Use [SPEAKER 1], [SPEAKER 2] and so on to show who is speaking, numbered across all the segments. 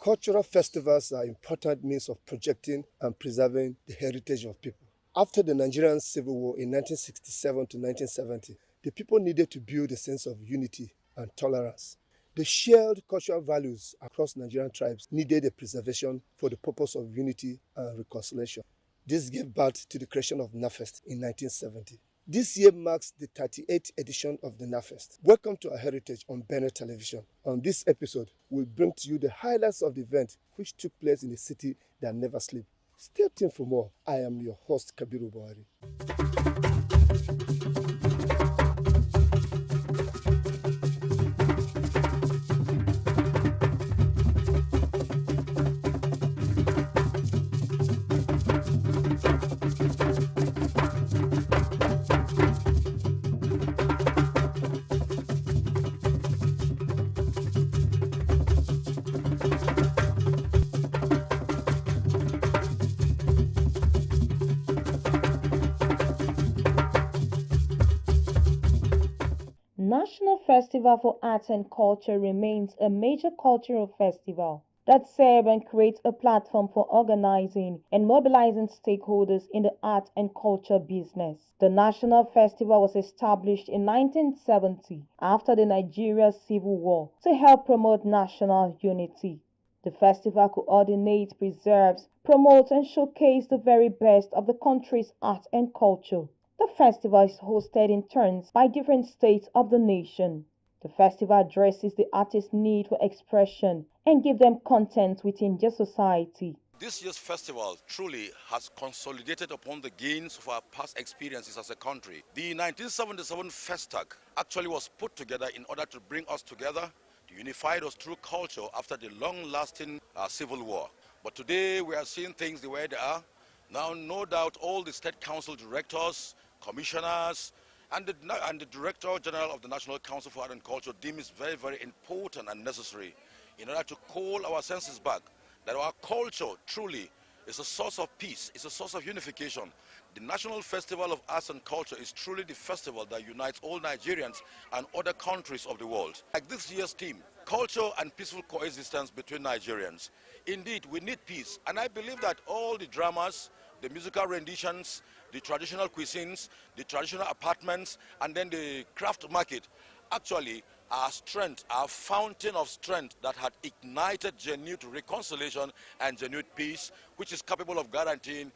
[SPEAKER 1] Cultural festivals are important means of projecting and preserving the heritage of people. After the Nigerian Civil War in 1967 to 1970, the people needed to build a sense of unity and tolerance. The shared cultural values across Nigerian tribes needed a preservation for the purpose of unity and reconciliation. This gave birth to the creation of NAFEST in 1970. This year marks the 38th edition of the NAFEST. Welcome to our heritage on Bennett Television. On this episode, we'll bring to you the highlights of the event which took place in a city that never sleeps. Stay tuned for more. I am your host, Kabiru Buhari.
[SPEAKER 2] National Festival for Arts and Culture remains a major cultural festival that serves and creates a platform for organizing and mobilizing stakeholders in the art and culture business. The National Festival was established in 1970 after the Nigeria Civil War to help promote national unity. The festival coordinates, preserves, promotes, and showcases the very best of the country's art and culture. The festival is hosted in turns by different states of the nation. The festival addresses the artist's need for expression and gives them content within their society.
[SPEAKER 3] This year's festival truly has consolidated upon the gains of our past experiences as a country. The 1977 Festac actually was put together in order to bring us together, to unify us through culture after the long-lasting civil war. But today we are seeing things the way they are. Now, no doubt, all the state council directors, commissioners, and the Director General of the National Council for Art and Culture deem is very, very important and necessary in order to call our senses back that our culture truly is a source of peace, it's a source of unification. The National Festival of Arts and Culture is truly the festival that unites all Nigerians and other countries of the world. Like this year's theme, culture and peaceful coexistence between Nigerians. Indeed, we need peace, and I believe that all the dramas, the musical renditions, the traditional cuisines, the traditional apartments, and then the craft market actually are strength, our fountain of strength that had ignited genuine reconciliation and genuine peace, which is capable of guaranteeing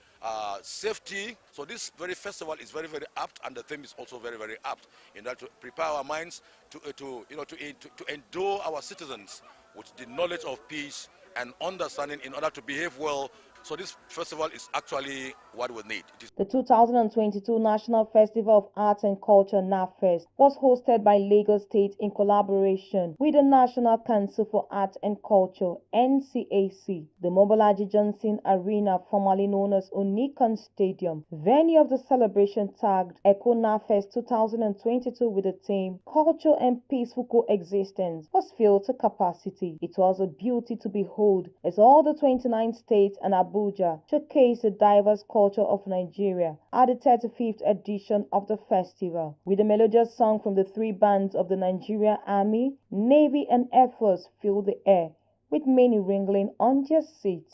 [SPEAKER 3] safety. So this very festival is very, very apt, and the theme is also very, very apt in order to prepare our minds to endow our citizens with the knowledge of peace and understanding in order to behave well. So this festival is actually what we need.
[SPEAKER 2] The 2022 National Festival of Arts and Culture NAFEST was hosted by Lagos State in collaboration with the National Council for Art and Culture (NCAC). The Mobolaji Johnson Arena, formerly known as Onikan Stadium, venue of the celebration, tagged Echo NAFEST 2022 with the theme Culture and Peaceful Coexistence, was filled to capacity. It was a beauty to behold as all the 29 states and Abuja showcased the diverse culture of Nigeria at the 35th edition of the festival, with a melodious song from the three bands of the Nigerian Army, Navy, and Air Force filled the air, with many wrangling on their seats.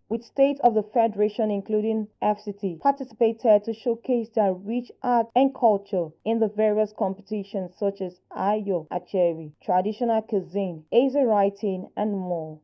[SPEAKER 2] With states of the Federation, including FCT, participated to showcase their rich art and culture in the various competitions such as Ayo, Acheri, traditional cuisine, Eze writing, and more.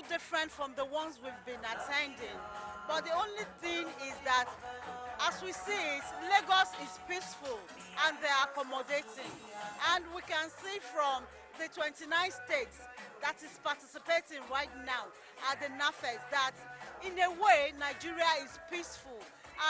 [SPEAKER 4] too different from the ones we've been attending. But the only thing is that, as we see it, Lagos is peaceful and they're accommodating. And we can see from the 29 states that is participating right now at the NAFES that, in a way, Nigeria is peaceful,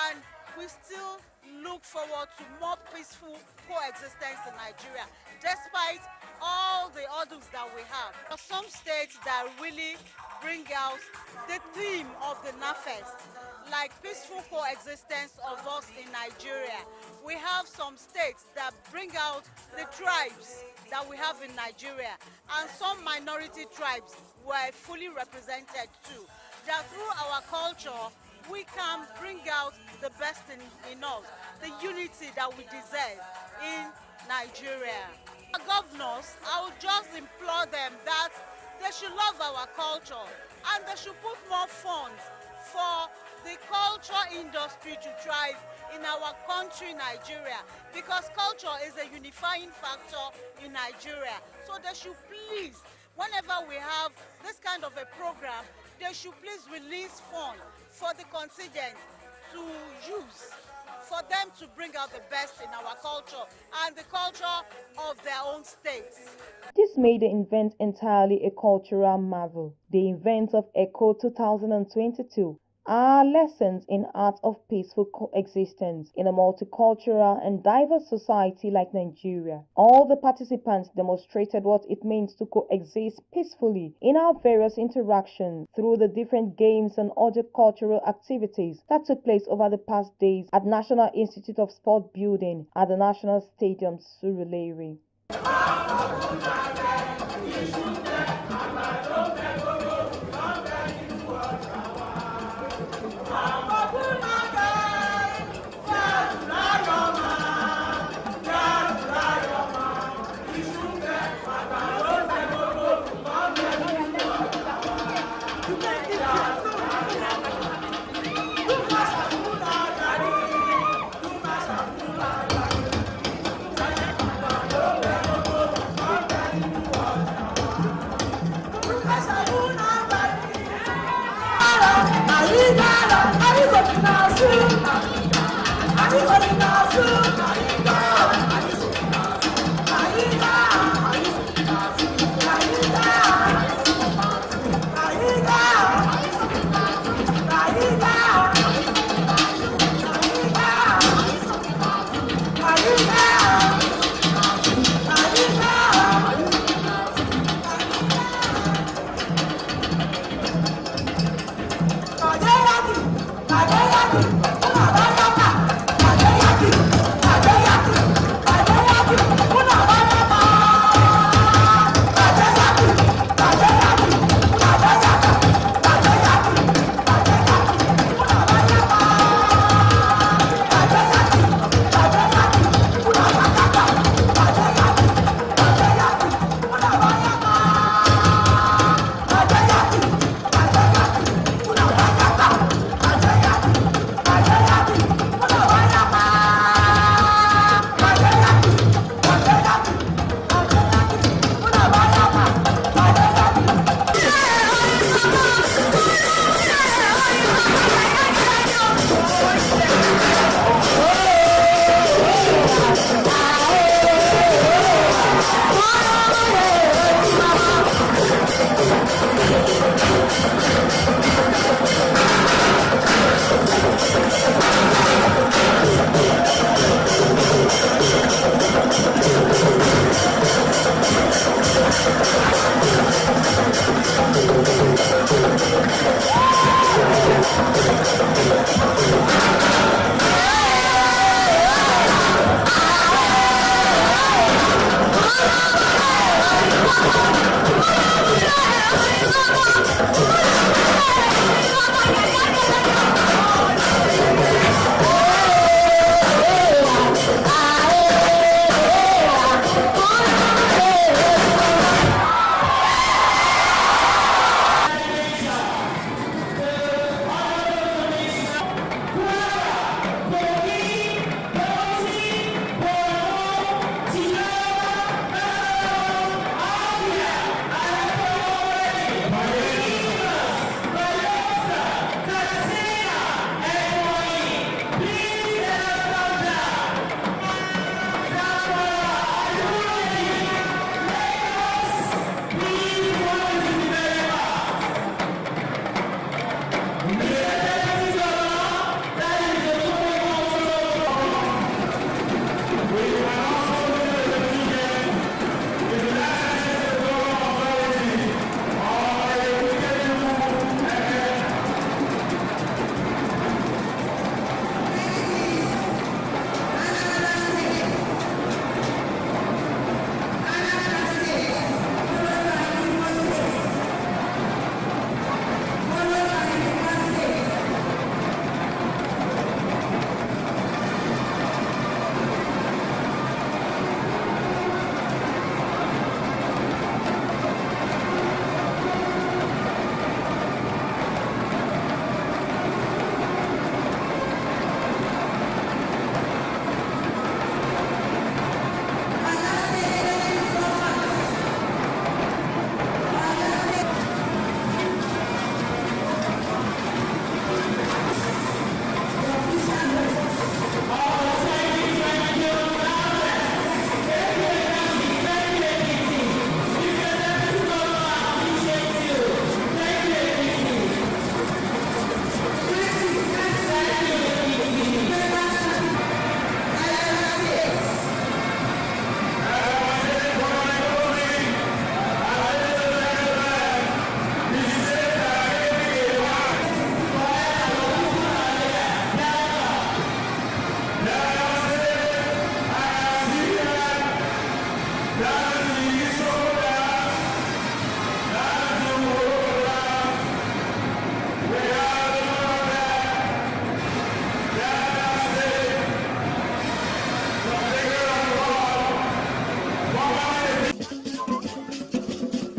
[SPEAKER 4] and we still look forward to more peaceful coexistence in Nigeria, despite all the hurdles that we have. There are some states that really bring out the theme of the NAFES, like peaceful coexistence of us in Nigeria. We have some states that bring out the tribes that we have in Nigeria, and some minority tribes were fully represented too. That through our culture, we can bring out the best in us, the unity that we deserve in Nigeria. Our governors, I would just implore them that they should love our culture and they should put more funds for the culture industry to thrive in our country, Nigeria, because culture is a unifying factor in Nigeria. So they should please, whenever we have this kind of a program, they should please release funds for the contingent to use, for them to bring out the best in our culture and the culture of their own states.
[SPEAKER 2] This made the event entirely a cultural marvel. The event of ECHO 2022 are lessons in art of peaceful coexistence in a multicultural and diverse society like Nigeria. All the participants demonstrated what it means to coexist peacefully in our various interactions through the different games and other cultural activities that took place over the past days at National Institute of Sport Building at the National Stadium, Surulere.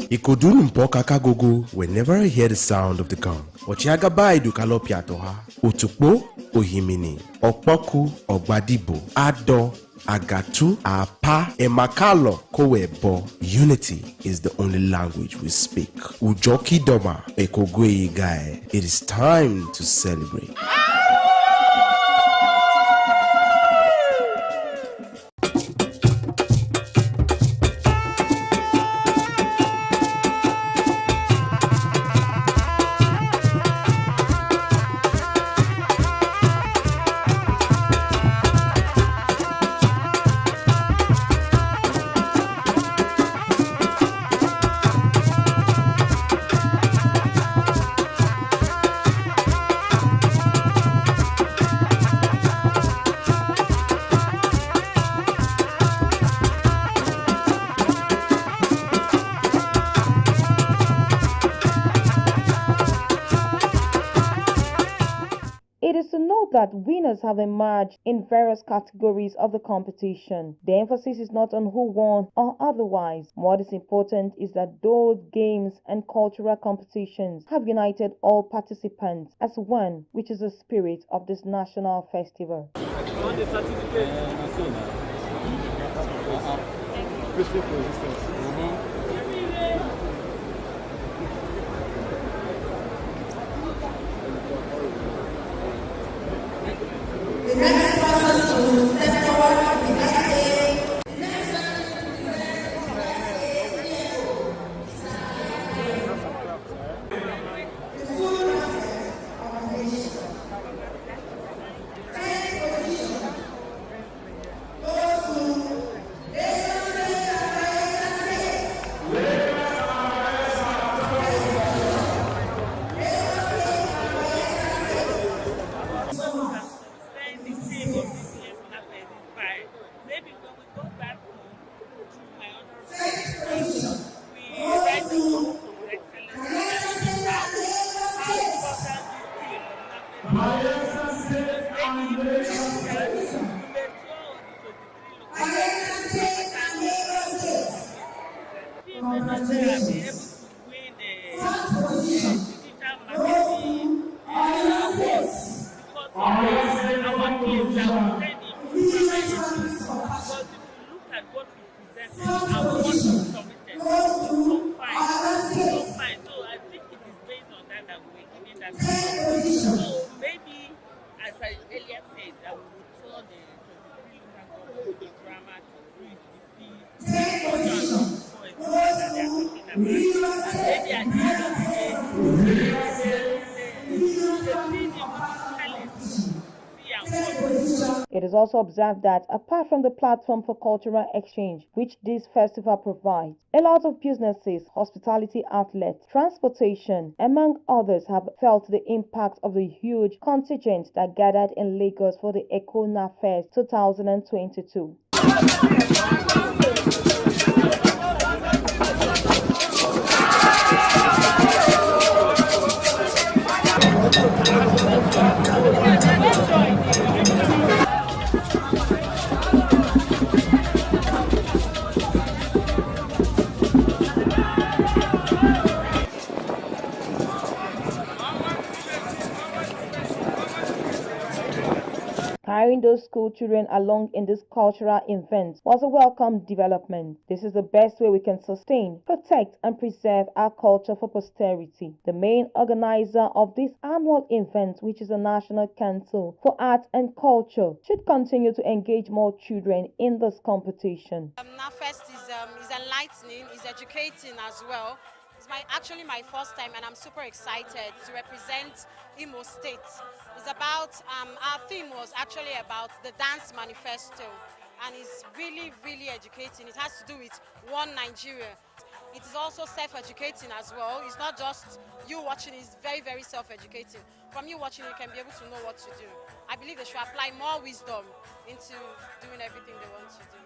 [SPEAKER 5] Ikodunu mpoka kagogo whenever I hear the sound of the gong. Ochiagabai du kalopiatoha. Otukpo, ohimini. Okpoku, ogbadibo. Ado, agatu, apa, emakalo, kowebo. Unity is the only language we speak. Ujoki doma, ekogwe igae. It is time to celebrate.
[SPEAKER 2] It is to note that winners have emerged in various categories of the competition. The emphasis is not on who won or otherwise. What is important is that those games and cultural competitions have united all participants as one, which is the spirit of this national festival.
[SPEAKER 6] The next person to step forward the next day. The full process of foundation. 10 positions. Goes to
[SPEAKER 2] It is also observed that apart from the platform for cultural exchange which this festival provides, a lot of businesses, hospitality outlets, transportation, among others have felt the impact of the huge contingent that gathered in Lagos for the Eco NAFEST 2022. Carrying those school children along in this cultural event was a welcome development. This is the best way we can sustain, protect, and preserve our culture for posterity. The main organizer of this annual event, which is the National Council for Arts and Culture, should continue to engage more children in this competition.
[SPEAKER 7] NAFEST is enlightening, is educating as well. It's actually my first time, and I'm super excited to represent Imo State. It's about, our theme was actually about the dance manifesto, and it's really, really educating. It has to do with one Nigeria. It is also self-educating as well. It's not just you watching, it's very, very self-educating. From you watching, you can be able to know what to do. I believe they should apply more wisdom into doing everything they want to do.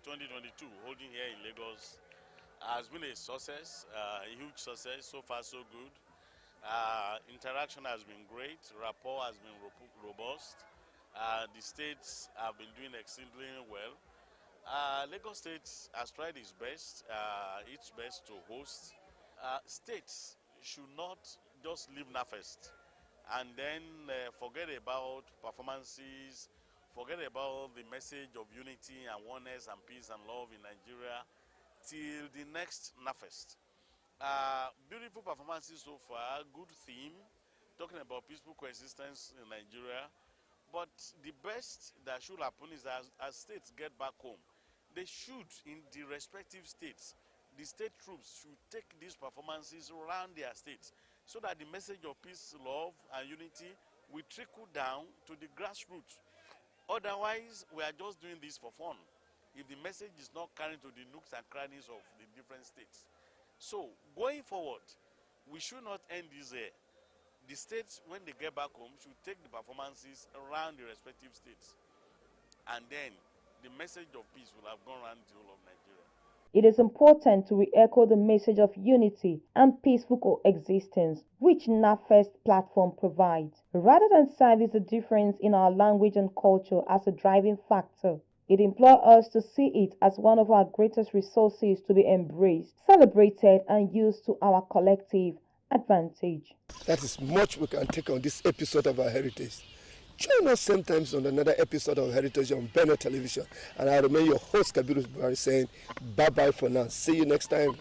[SPEAKER 8] 2022 holding here in Lagos has been a success, a huge success. So far, so good. Interaction has been great. Rapport has been robust. The states have been doing exceedingly well. Lagos State has tried its best to host. States should not just leave NAFEST and then forget about performances, forget about the message of unity and oneness and peace and love in Nigeria till the next NAFEST. Beautiful performances so far, good theme, talking about peaceful coexistence in Nigeria. But the best that should happen is as states get back home, they should, in the respective states, the state troops should take these performances around their states so that the message of peace, love, and unity will trickle down to the grassroots. Otherwise, we are just doing this for fun if the message is not carried to the nooks and crannies of the different states. So, going forward, we should not end this here. The states, when they get back home, should take the performances around the respective states. And then, the message of peace will have gone around the whole of Nigeria.
[SPEAKER 2] It is important to re-echo the message of unity and peaceful coexistence which NAFEST platform provides, rather than service the difference in our language and culture as a driving factor. It implores us to see it as one of our greatest resources to be embraced, celebrated, and used to our collective advantage.
[SPEAKER 1] That is much we can take on this episode of our heritage. Join us sometimes on another episode of Heritage on Beno Television. And I remain your host, Kabiru Buhari, saying bye-bye for now. See you next time.